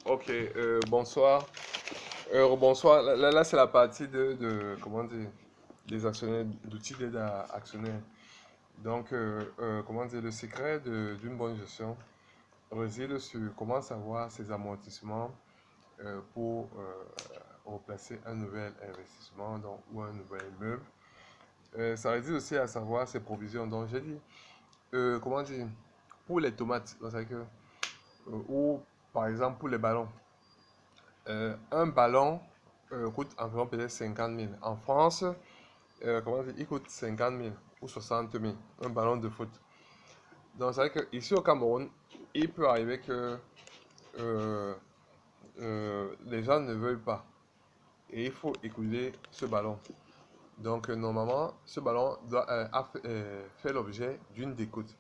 Ok, bonsoir. Bonsoir. Là, c'est la partie comment dire, des actionnaires, d'outils d'aide à actionnaires. Donc, comment dire, le secret d'une bonne gestion réside sur comment savoir ses amortissements pour replacer un nouvel investissement ou un nouvel immeuble. Ça réside aussi à savoir ses provisions. Donc, j'ai dit, comment dire, pour les tomates, c'est que, ou par exemple pour les ballons. Un ballon coûte environ peut-être 50 000. En France, comment dire, il coûte 50 000 ou 60 000, un ballon de foot. Donc, c'est vrai qu'ici au Cameroun, il peut arriver que euh, les gens ne veulent pas. Et il faut écouler ce ballon. Donc, normalement, ce ballon fait l'objet d'une décote.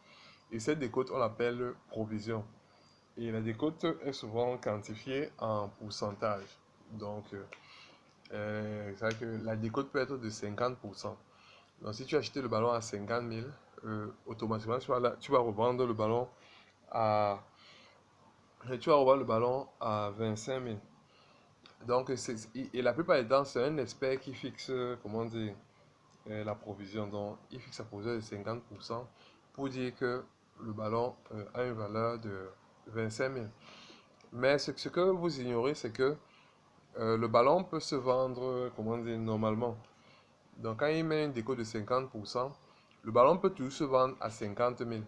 Et cette décote, on l'appelle provision. Et la décote est souvent quantifiée en pourcentage. Donc, c'est vrai que la décote peut être de 50%. Donc, si tu as acheté le ballon à 50 000, automatiquement, tu vas revendre le ballon à, tu vas revendre le ballon à 25 000. Donc, et la plupart du temps, c'est un expert qui fixe, comment dire, la provision. Donc, il fixe sa provision de 50% pour dire que le ballon a une valeur de 25 000. Mais ce que vous ignorez, c'est que le ballon peut se vendre, comment dire, normalement. Donc, quand il met une déco de 50%, le ballon peut toujours se vendre à 50 000.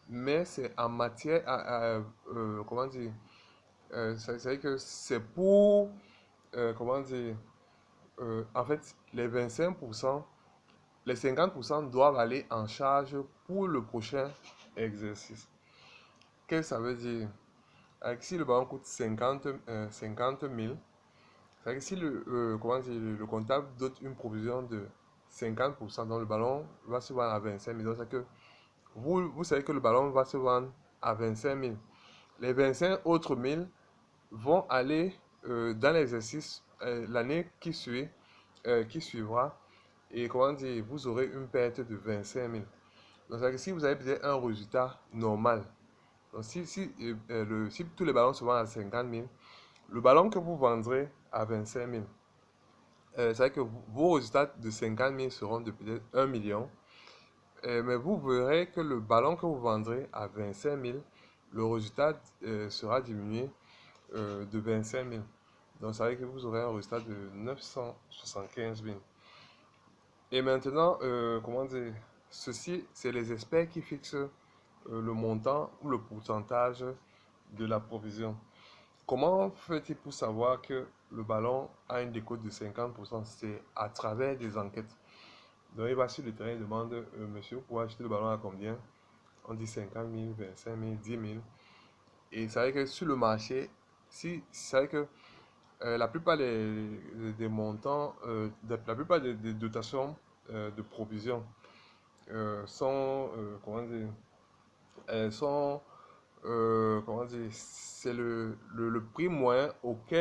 Mais c'est en matière, comment dire, c'est que c'est pour, comment dire, en fait, les 25%, les 50% doivent aller en charge pour le prochain exercice. Qu'est-ce que ça veut dire? Si le ballon coûte 50 000, c'est que si comment dire, le comptable dote une provision de 50%, dans le ballon va se vendre à 25 000. Donc, c'est que vous savez que le ballon va se vendre à 25 000. Les 25 autres 1000 vont aller dans l'exercice l'année qui suivra. Et comment dire, vous aurez une perte de 25 000. Donc, c'est que si vous avez peut-être un résultat normal, donc si tous les ballons se vendent à 50 000, le ballon que vous vendrez à 25 000, c'est vrai que vos résultats de 50 000 seront de peut-être 1 million. Mais vous verrez que le ballon que vous vendrez à 25 000, le résultat sera diminué de 25 000. Donc, ça veut dire que vous aurez un résultat de 975 000. Et maintenant, comment dire, ceci, c'est les experts qui fixent le montant ou le pourcentage de la provision. Comment fait-il pour savoir que le ballon a une décote de 50%? C'est à travers des enquêtes. Donc, il va sur le terrain et demande, monsieur, vous pouvez acheter le ballon à combien? On dit 50 000, 25 000, 10 000. Et c'est vrai que sur le marché, si, c'est vrai que la plupart des montants, la plupart des dotations de provision sont, comment dire, elles sont, comment dire, c'est le prix moyen auquel